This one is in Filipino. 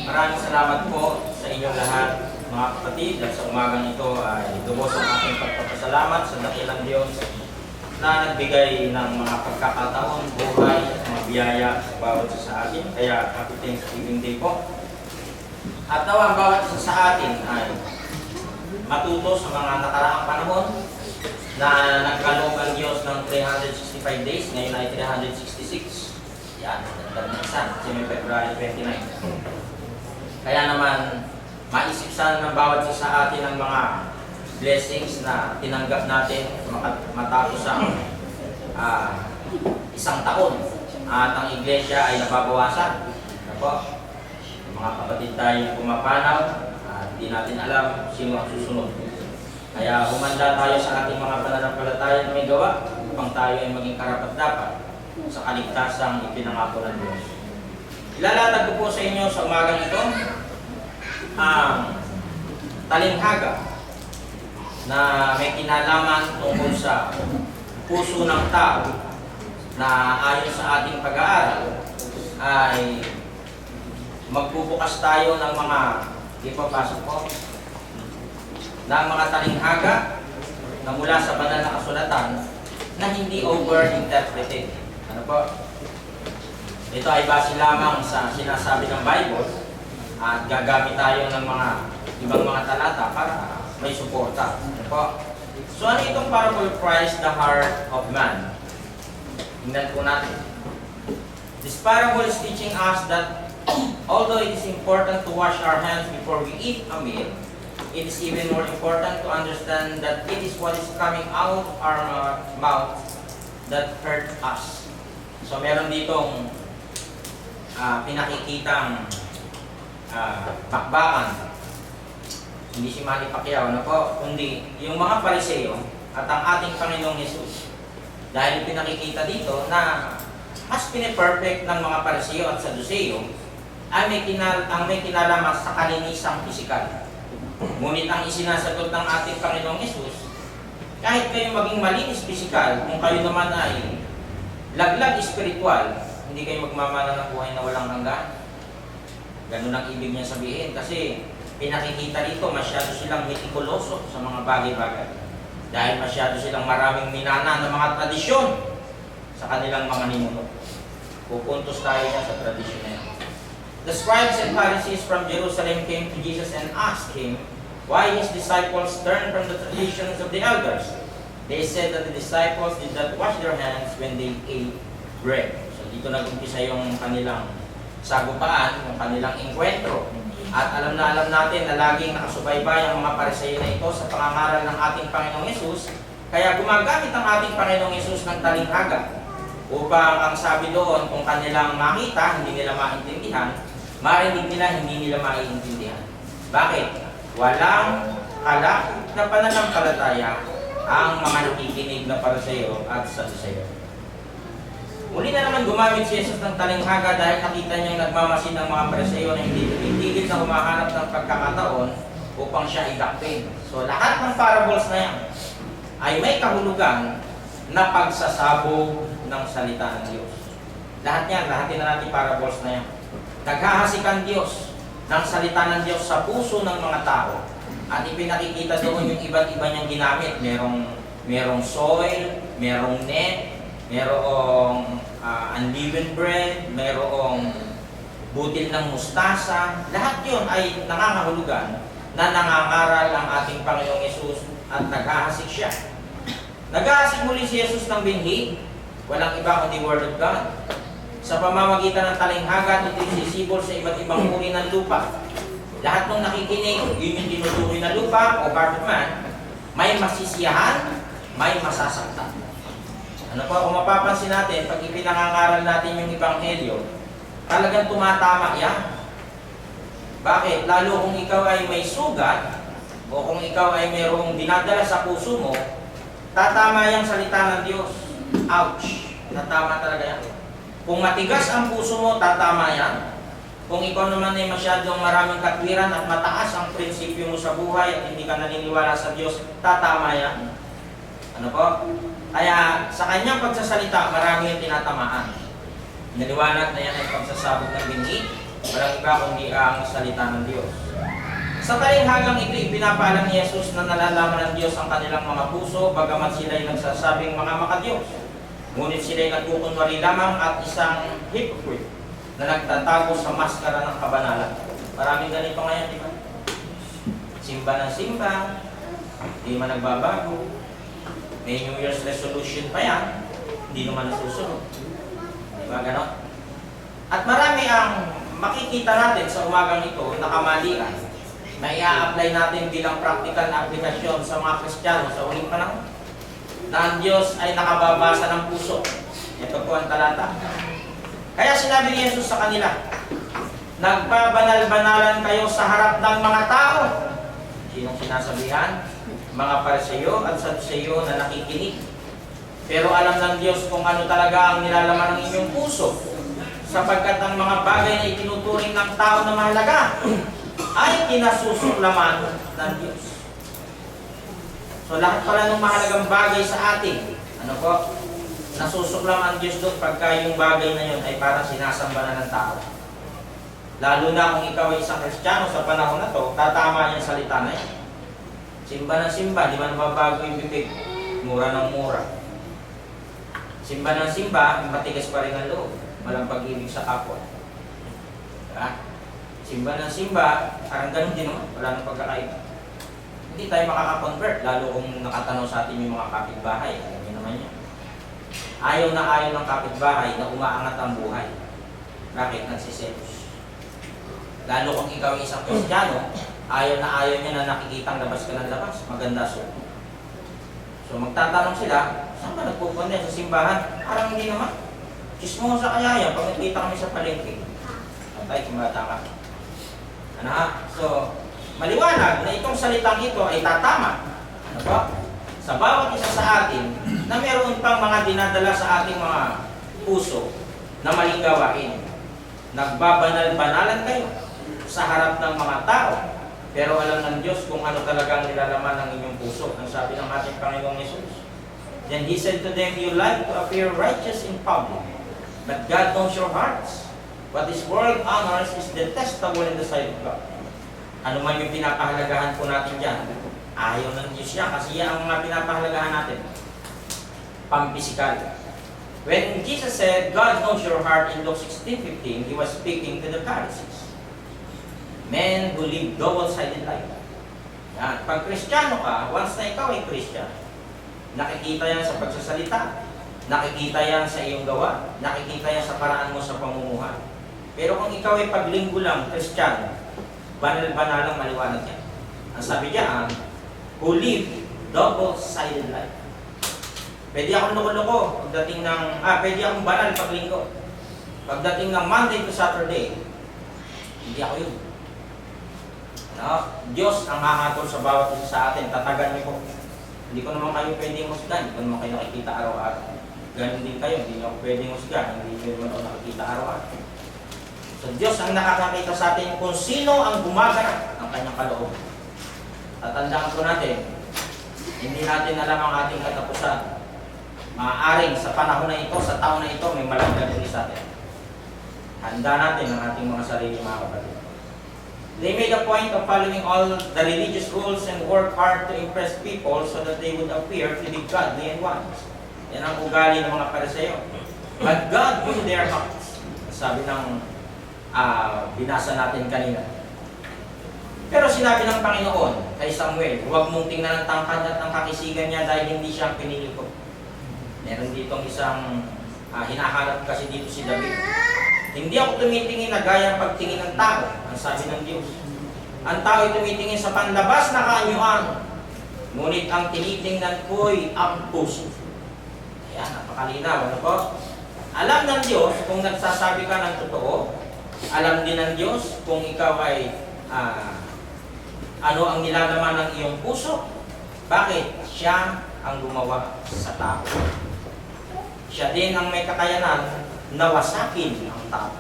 Maraming salamat po sa inyong lahat, mga kapatid, at sa umagang ito ay lubos ang aking pagpapasalamat sa dakilang Diyos na nagbigay ng mga pagkakataon, buhay, at mga biyaya sa bawat isa sa atin. Kaya happy Thanksgiving Day po. At nawa ang bawat isa sa atin ay matuto sa mga nakaraang panahon na nagkaloob ang Diyos ng 365 days, ngayon ay 366. Yan, nagdagdasan, kasi may February 29. Kaya naman, maisip sana ng bawat isa sa atin ang mga blessings na tinanggap natin matapos ang isang taon. At ang iglesia ay nababawasan. Ano po? Mga kapatid tayo pumapanaw at hindi natin alam sino ang susunod. Kaya humanda tayo sa ating mga pananampalataya na may gawa upang tayo ay maging karapat-dapat sa kaligtasang ipinangako ng Diyos. Ilalatag ko po sa inyo sa umagang ito ang talinghaga na may kinalaman tungkol sa puso ng tao na ayon sa ating pag-aaral ay magbubukas tayo ng mga ipapasok po ng mga talinghaga na mula sa banal na kasulatan na hindi over-interpreted. Ano po? Ito ay base lamang sa sinasabi ng Bible at gagamit tayo ng mga ibang mga talata para may suporta. Ano po? So ano itong parable Christ, the heart of man? Tingnan po natin. This parable is teaching us that although it is important to wash our hands before we eat a meal, it is even more important to understand that it is what is coming out of our mouth that hurt us. So meron ditong pinakikitang bakbakan. Hindi si Manny Pacquiao, ano po, kundi yung mga Pariseo at ang ating Panginoong Jesus. Dahil pinakikita dito na mas piniperfect ng mga Pariseo at Saduseo ay may kinalaman sa kalinisang pisikal. Ngunit ang isinasagot ng ating Panginoong Jesus, kahit kayo maging malinis pisikal, kung kayo naman ay laglag espiritual, hindi kayo magmamana ng buhay na walang hanggan. Ganun ang ibig niya sabihin kasi pinakikita dito masyado silang mitikuloso sa mga bagay-bagay. Dahil masyado silang maraming minana ng mga tradisyon sa kanilang mga ninuno. Pupuntos tayo niya sa tradisyon na yan. The scribes and Pharisees from Jerusalem came to Jesus and asked him why his disciples turned from the traditions of the elders. They said that the disciples did not wash their hands when they ate bread. So dito nag-umpisa yung kanilang sagupaan, yung kanilang engkwentro. At alam natin na laging nakasubaybay ang mga Pariseo na ito sa pangangaral ng ating Panginoong Yesus. Kaya gumagamit ang ating Panginoong Yesus ng talinghaga upang ang sabi doon kung kanilang makita, hindi nila maintindihan, marinig nila, hindi nila maiintindihan. Bakit? Walang kalakip na pananampalataya ang mga nakikinig na Pariseo at Saduseo. Muli na naman gumamit si Jesus ng talinghaga dahil nakita niyang nagmamasid ng mga Pariseo na hindi tigil na humahanap ng pagkakataon upang siya idakpin. So lahat ng parables na yan ay may kahulugan na pagsasabog ng salita ng Diyos. Lahat yan, lahatin na natin parables na yan. Naghahasik ang Diyos ng salita ng Diyos sa puso ng mga tao. At ipinakikita doon yung iba't iba niyang ginamit. Merong soil, merong net, merong unleavened bread, merong butil ng mustasa. Lahat yun ay nangangahulugan na nangangaral ang ating Panginoong Yesus at naghahasik siya. Naghahasik muli si Jesus ng binhi, walang iba kundi Word of God. Sa pamamagitan ng talinghaga, ito isisibol sa iba't ibang uri ng lupa. Lahat ng nakikinig, yun yung tinutukoy na lupa o heart of man, may masisiyahan, may masasaktan. Ano po, kung mapapansin natin, pag ipinangangaral natin yung Ebanghelyo, talagang tumatama yan. Bakit? Lalo kung ikaw ay may sugat, o kung ikaw ay mayroong dinadala sa puso mo, tatama yung salita ng Diyos. Ouch! Tatama talaga yan. Kung matigas ang puso mo, tatama yan. Kung ikaw naman ay masyadong maraming katwiran at mataas ang prinsipyo mo sa buhay at hindi ka naniniwala sa Diyos, tatama yan. Ano po? Kaya sa kanyang pagsasalita, marami yung tinatamaan. Naliwanag na yan ay pagsasabog ng binhi. Walang iba kundi ang salita ng Diyos. Sa talinghagang ito, ipinapaalam ni Jesus na nalalaman ng Diyos ang kanilang mga puso, bagamat sila'y nagsasabing mga makadiyos. Ngunit sila'y nagkukunwari lamang at isang hypocrite na nagtatago sa maskara ng kabanalan. Maraming ganito ngayon, di ba? Simba ng simba, hindi man nagbabago. May New Year's resolution pa yan, hindi naman nasusunod. Di ba ganon? At marami ang makikita natin sa umagang ito na kamalian na i-apply natin bilang practical na aplikasyon sa mga Kristiyano sa uling panahon. Na ang Diyos ay nakababasa ng puso. Ito po ang talata. Kaya sinabi ni Jesus sa kanila, nagbabanal-banalan kayo sa harap ng mga tao. Sinong sinasabihan? Mga Pariseo at Saduceo na nakikinig. Pero alam ng Diyos kung ano talaga ang nilalaman ng inyong puso, sapagkat ang mga bagay na itinuturing ng tao na mahalaga ay kinasusuklaman ng Diyos. So lahat pala ng mahalagang bagay sa atin, ano po, nasusuklam ang Diyos doon pagka yung bagay na yun ay parang sinasamba na ng tao. Lalo na kung ikaw ay isang Kristiyano sa panahon na to, tatama yung salita na yan. Simba ng simba, di man mababago yung bibig, mura ng mura. Simba ng simba, matigas pa rin ang loob, walang pag-ibig sa kapwa. Diba? Simba ng simba, parang ganun din naman, wala nang pagkakaiba. Hindi tayo makaka-convert, lalo kung nakatanaw sa atin yung mga kapitbahay. Alam niyo naman yan. Ayaw na ayaw ng kapitbahay na umaangat ang buhay. Bakit? Nagsiselos. Lalo kung ikaw ay isang Kristiyano, ayaw na ayaw niya na nakikitang labas ka ng labas. Maganda so. So magtatanong sila, saan ba nagpupunta sa simbahan? Parang hindi naman. Chismosa kaya yan pag nakita kami sa palengke. Patay, kumata ka. Ano ha? So, maliwanag na itong salitang ito ay tatama. Ano ba? Sa bawat isa sa atin na meron pang mga dinadala sa ating mga puso na maling gawain. Nagbabanal-banalan kayo sa harap ng mga tao, pero alam ng Diyos kung ano talagang nilalaman ng inyong puso. Ang sabi ng ating Panginoong Jesus. Then He said to them, you like to appear righteous in public, but God knows your hearts. What this world honors is detestable in the sight of God. Ano man yung pinapahalagahan po natin dyan, ayaw ng Diyos yan kasi yan ang mga pinapahalagahan natin. Pampisikal. When Jesus said, God knows your heart in Luke 16:15, He was speaking to the Pharisees. Men who live double-sided life. Yan. Pag Kristiyano ka, once na ikaw ay Christian, nakikita yan sa pagsasalita, nakikita yan sa iyong gawa, nakikita yan sa paraan mo sa pamumuhay. Pero kung ikaw ay paglinggo lang, Kristiyano, banal-banalang maliwanag yan. Ang sabi diyan, who live double-sided life. Pwede akong loko-loko pagdating ng, pwede akong banal paglinggo. Pagdating ng Monday to Saturday, hindi ako yun. No? Diyos ang hahatol sa bawat isa sa atin, tatagan niyo po. Hindi ko naman kayo pwedeng musgan, hindi ko naman kayo nakikita araw-araw. Ganun din kayo, hindi niyo ako pwedeng musgan, hindi niyo naman ako nakikita araw-araw. So Diyos ang nakakakita sa atin kung sino ang gumaganap ng kanyang kaloob. Tatandaan po natin, hindi natin alam ang ating katapusan. Maaaring sa panahon na ito, sa taon na ito, may malagyan ulit sa atin. Handa natin ang ating mga sarili, mga kapatid. They made a point of following all the religious rules and work hard to impress people so that they would appear to be godly and wise. Yan ang ugali ng mga Pariseo. But God knew their hearts. Sabi ng binasa natin kanina. Pero sinabi ng Panginoon kay Samuel, huwag mong tingnan ang tangkad at ang kakisigan niya dahil hindi siya pinili ko. Meron ditong isang hinahanap kasi dito si David. Hindi ako tumitingin na gaya pagtingin ng tao, ang sabi ng Diyos. Ang tao ay tumitingin sa panlabas na kaanyuan, ngunit ang tinitingnan ko'y ang puso. Ayan, napakalinaw. Ano po? Alam ng Diyos kung nagsasabi ka ng totoo. Alam din ng Diyos kung ikaw ay ano ang nilalaman ng iyong puso. Bakit? Siya ang gumawa sa tao. Siya din ang may kakayanan na wasakin ang tao.